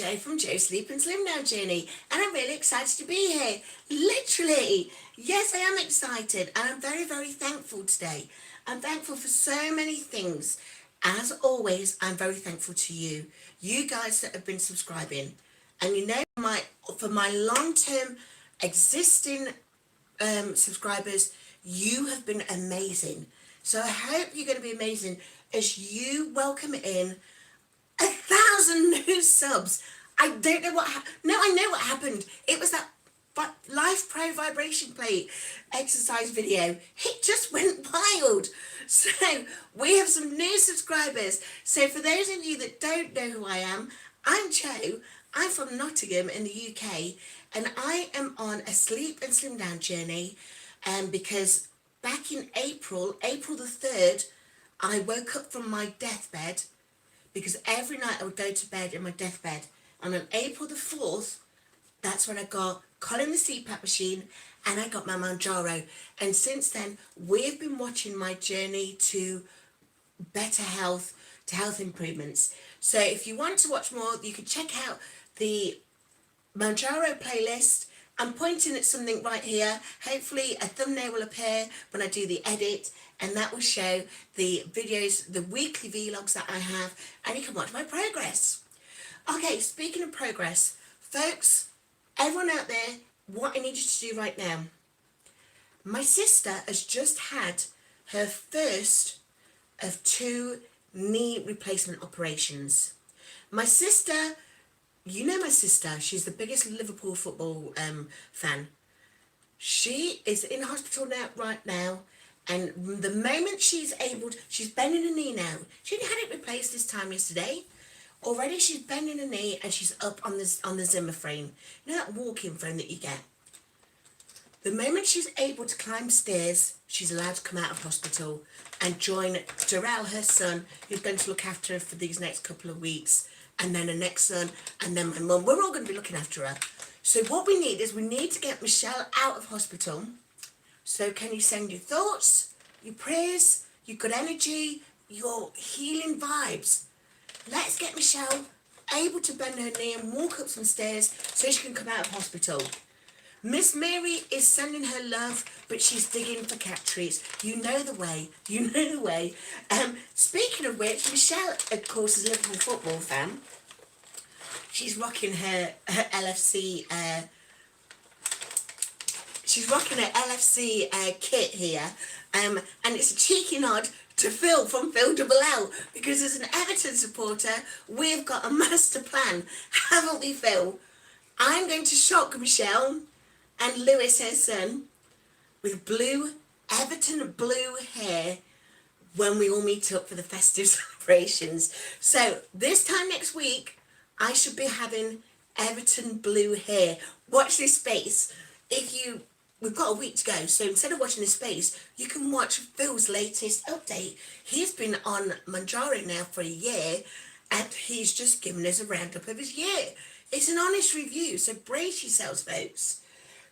Jo from Jo's Sleep and Slim Down Journey, and I'm really excited to be here. Literally, yes, I am excited, and I'm very, very thankful today. I'm thankful for so many things. As always, I'm very thankful to you guys that have been subscribing, and you know, for my long-term existing subscribers, you have been amazing. So I hope you're going to be amazing as you welcome in 1,000 new subs. I don't know what no, I know what happened. It was that Life Pro vibration plate exercise video. It just went wild. So we have some new subscribers. So for those of you that don't know who I am, I'm Jo. I'm from Nottingham in the UK, and I am on a sleep and slim down journey because back in April the 3rd, I woke up from my deathbed, because every night I would go to bed in my deathbed. And on April the 4th, that's when I got Colin the CPAP machine and I got my Mounjaro. And since then, we've been watching my journey to better health, to health improvements. So if you want to watch more, you can check out the Mounjaro playlist. I'm pointing at something right here. Hopefully a thumbnail will appear when I do the edit, and that will show the videos, the weekly vlogs that I have, and you can watch my progress. Okay, speaking of progress, folks, everyone out there, what I need you to do right now. My sister has just had her first of 2 knee replacement operations. My sister, you know my sister, she's the biggest Liverpool football fan. She is in hospital right now, and the moment she's bending her knee now. She only had it replaced this time yesterday. Already she's bending her knee and she's up on the Zimmer frame. You know that walking frame that you get? The moment she's able to climb stairs, she's allowed to come out of hospital and join Darrell, her son, who's going to look after her for these next couple of weeks, and then her next son, and then my mum. We're all going to be looking after her. So what we need to get Michelle out of hospital. So can you send your thoughts, your prayers, your good energy, your healing vibes? Let's get Michelle able to bend her knee and walk up some stairs so she can come out of hospital. Miss Mary is sending her love, but she's digging for cat treats. You know the way. You know the way. Speaking of which, Michelle, of course, is a Liverpool football fan. She's rocking her LFC. She's rocking her LFC kit here, and it's a cheeky nod to Phill from Phill Double L, because as an Everton supporter, we've got a master plan, haven't we, Phill? I'm going to shock Michelle and Lewis, her son, with Everton blue hair when we all meet up for the festive celebrations. So this time next week, I should be having Everton blue hair. Watch this space. We've got a week to go, so instead of watching this space, you can watch Phil's latest update. He's been on Mounjaro now for a year, and he's just given us a roundup of his year. It's an honest review, so brace yourselves, folks.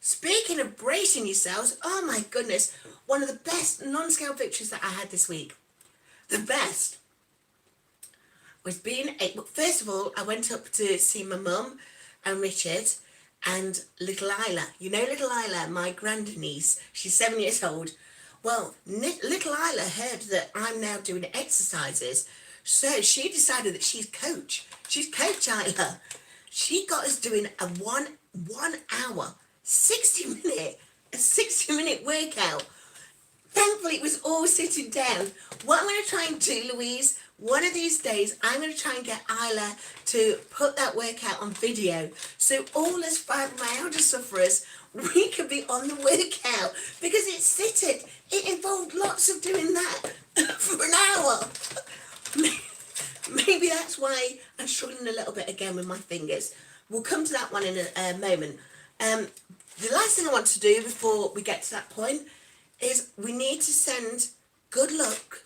Speaking of bracing yourselves, oh my goodness, one of the best non-scale victories that I had this week. The best was first of all, I went up to see my mum and Richard and little Iyla. You know little Iyla, my grandniece. She's 7 years old. Well, little Iyla heard that I'm now doing exercises, so she decided that she's Coach. She's Coach Iyla. She got us doing a one hour, 60 minute workout. Thankfully, it was all sitting down. What I'm going to try and do, Louise, one of these days, I'm going to try and get Iyla to put that workout on video. So all us fibromyalgia sufferers, we could be on the workout, because it's sitting. It involved lots of doing that for an hour. Maybe that's why I'm struggling a little bit again with my fingers. We'll come to that one in a moment. The last thing I want to do before we get to that point is we need to send good luck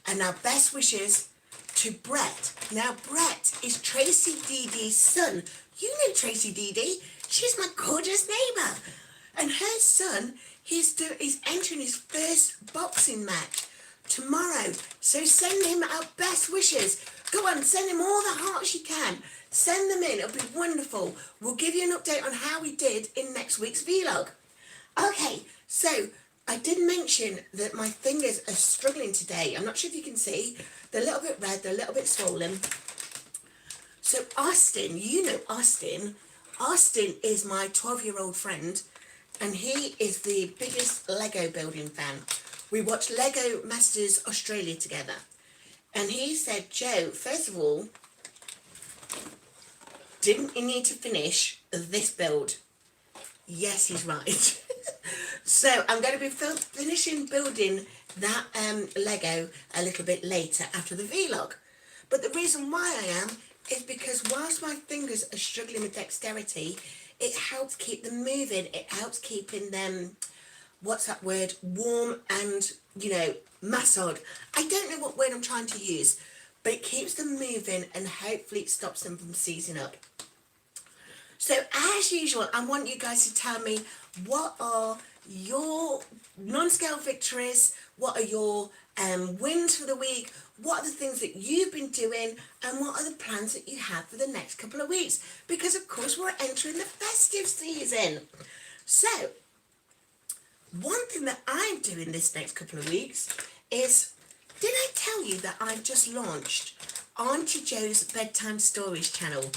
and our best wishes to Brett. Now, Brett is Tracy Deedee's son. You know Tracy Deedee. She's my gorgeous neighbour. And her son, he's entering his first boxing match tomorrow. So send him our best wishes. Go on, send him all the hearts you can. Send them in. It'll be wonderful. We'll give you an update on how we did in next week's vlog. Okay, so I did mention that my fingers are struggling today. I'm not sure if you can see. They're a little bit red. They're a little bit swollen. So Austin, you know Austin. Austin is my 12-year-old friend, and he is the biggest Lego building fan. We watched Lego Masters Australia together. And he said, Joe, first of all, didn't you need to finish this build? Yes, he's right. So I'm going to be finishing building that Lego a little bit later after the vlog. But the reason why I am is because whilst my fingers are struggling with dexterity, it helps keep them moving. It helps keeping them, what's that word, warm and, massaged. I don't know what word I'm trying to use, but it keeps them moving and hopefully it stops them from seizing up. So as usual, I want you guys to tell me, what are your non-scale victories? What are your wins for the week? What are the things that you've been doing? And what are the plans that you have for the next couple of weeks? Because of course we're entering the festive season. So one thing that I'm doing this next couple of weeks is, did I tell you that I've just launched Auntie Joe's Bedtime Stories channel?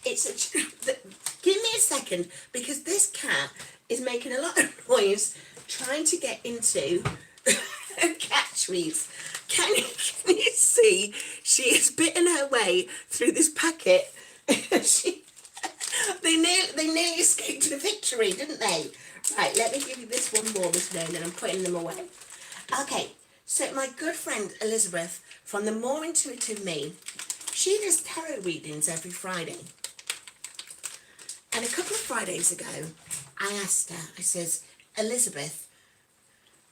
Give me a second, because this cat is making a lot of noise trying to get into cat trees. Can you see? She has bitten her way through this packet. They nearly escaped to victory, didn't they? Right, let me give you this one more this day, and then I'm putting them away. Okay, so my good friend Elizabeth from the More Intuitive Me, she does tarot readings every Friday. And a couple of Fridays ago, I asked her, I says, Elizabeth,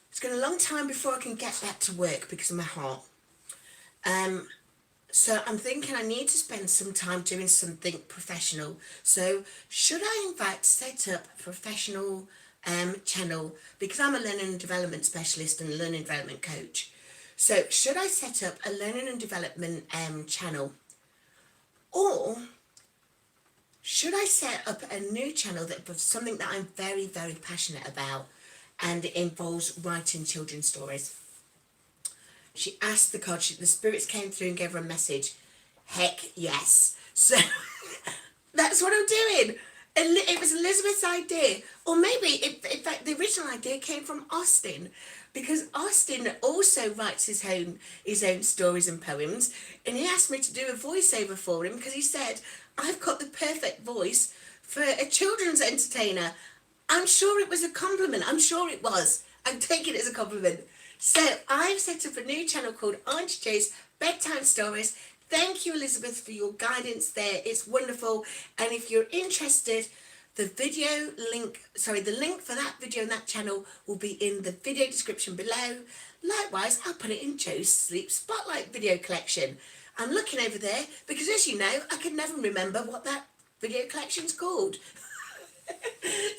it's going a long time before I can get back to work because of my heart. So I'm thinking I need to spend some time doing something professional. So should I in fact set up a professional channel, because I'm a learning and development specialist and a learning and development coach. So should I set up a learning and development channel, or should I set up a new channel that was something that I'm very, very passionate about, and it involves writing children's stories? She asked the card, the spirits came through and gave her a message. Heck yes. So that's what I'm doing. It was Elizabeth's idea, or maybe, in fact, the original idea came from Austin, because Austin also writes his own stories and poems, and he asked me to do a voiceover for him because he said, I've got the perfect voice for a children's entertainer. I'm sure it was a compliment. I'm sure it was. I'm taking it as a compliment. So I've set up a new channel called Auntie Joe's Bedtime Stories. Thank you, Elizabeth, for your guidance there. It's wonderful. And if you're interested, the link for that video and that channel will be in the video description below. Likewise, I'll put it in Joe's Sleep Spotlight video collection. I'm looking over there because, as you know, I can never remember what that video collection's called.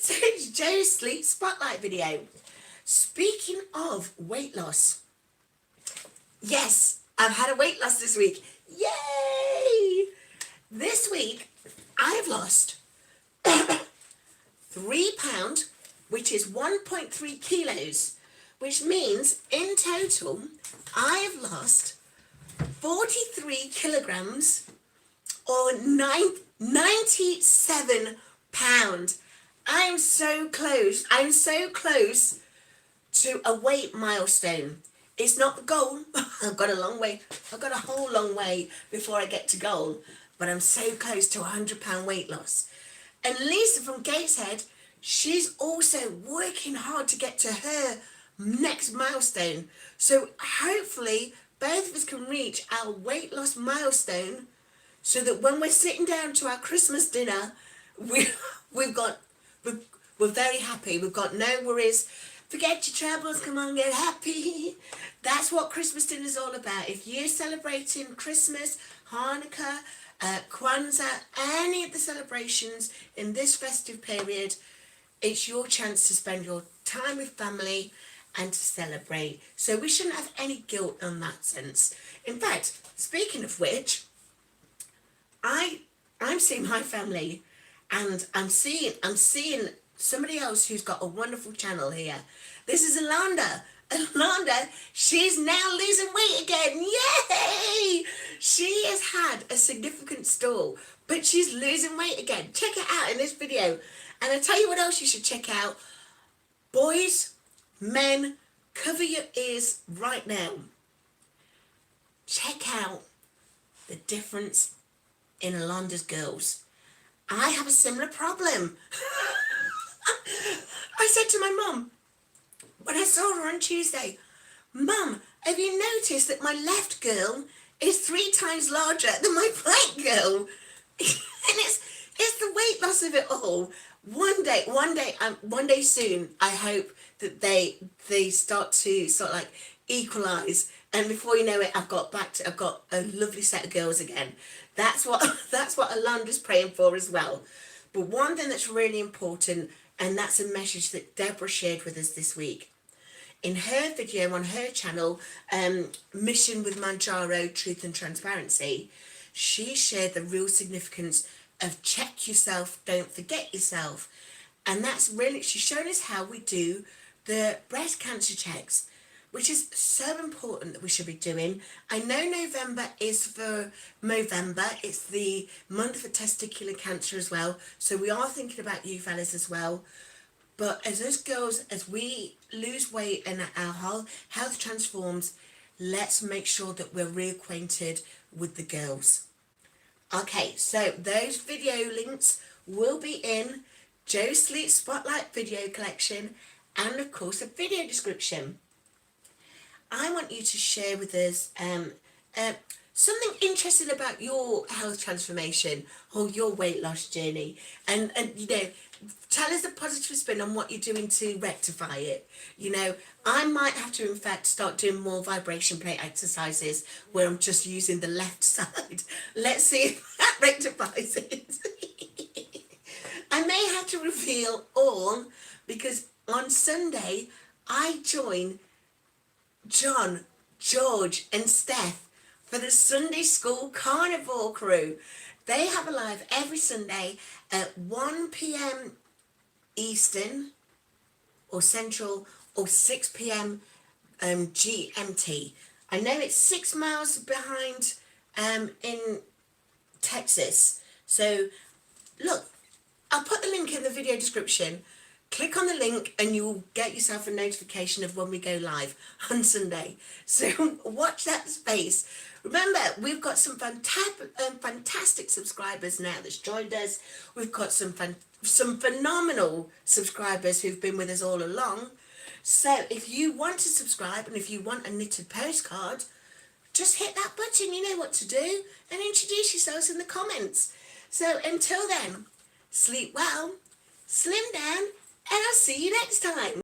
So it's Joe's Sleep Spotlight video. Speaking of weight loss, yes, I've had a weight loss this week. Yay! This week, I've lost 3 pounds, which is 1.3 kilos, which means in total, I have lost 43 kilograms or 97 pounds. I'm so close. I'm so close to a weight milestone. It's not the goal. I've got a long way. I've got a whole long way before I get to goal. But I'm so close to a £100 weight loss. And Lisa from Gateshead, she's also working hard to get to her next milestone. So hopefully both of us can reach our weight loss milestone, so that when we're sitting down to our Christmas dinner, we're very happy. We've got no worries. Forget your troubles, come on, get happy. That's what Christmas dinner is all about. If you're celebrating Christmas, Hanukkah, Kwanzaa, any of the celebrations in this festive period, it's your chance to spend your time with family and to celebrate. So we shouldn't have any guilt in that sense. In fact, speaking of which, I I'm seeing my family, and I'm seeing somebody else who's got a wonderful channel here. This is Alanda. Alanda, she's now losing weight again. Yay! She has had a significant stall, but she's losing weight again. Check it out in this video. And I tell you what else you should check out. Boys, men, cover your ears right now. Check out the difference in Alanda's girls. I have a similar problem. I said to my mum, when I saw her on Tuesday, Mum, have you noticed that my left girl is 3 times larger than my right girl? And it's the weight loss of it all. One day soon, I hope that they start to like equalize, and before you know it, I've got a lovely set of girls again. That's what Alanda's praying for as well. But one thing that's really important, and that's a message that Deborah shared with us this week. In her video on her channel, Mission with Mounjaro, Truth and Transparency, she shared the real significance of check yourself, don't forget yourself. And that's really, she's shown us how we do the breast cancer checks, which is so important that we should be doing. I know November is for Movember. It's the month for testicular cancer as well. So we are thinking about you fellas as well. But as us girls, as we lose weight and our health transforms, let's make sure that we're reacquainted with the girls. Okay, so those video links will be in Joe's Sleep Spotlight video collection and of course a video description. I want you to share with us something interesting about your health transformation or your weight loss journey, and you know, tell us a positive spin on what you're doing to rectify it. You know, I might have to in fact start doing more vibration plate exercises where I'm just using the left side. Let's see if that rectifies it. I may have to reveal all, because on Sunday I join John, George and Steph for the Sunday School Carnivore crew. They have a live every Sunday at 1 p.m. Eastern or Central or 6 p.m. GMT. I know it's 6 miles behind in Texas. So look, I'll put the link in the video description. Click on the link and you'll get yourself a notification of when we go live on Sunday. So watch that space. Remember, we've got some fantastic subscribers now that's joined us. We've got some phenomenal subscribers who've been with us all along. So if you want to subscribe and if you want a knitted postcard, just hit that button. You know what to do, and introduce yourselves in the comments. So until then, sleep well, slim down, and I'll see you next time.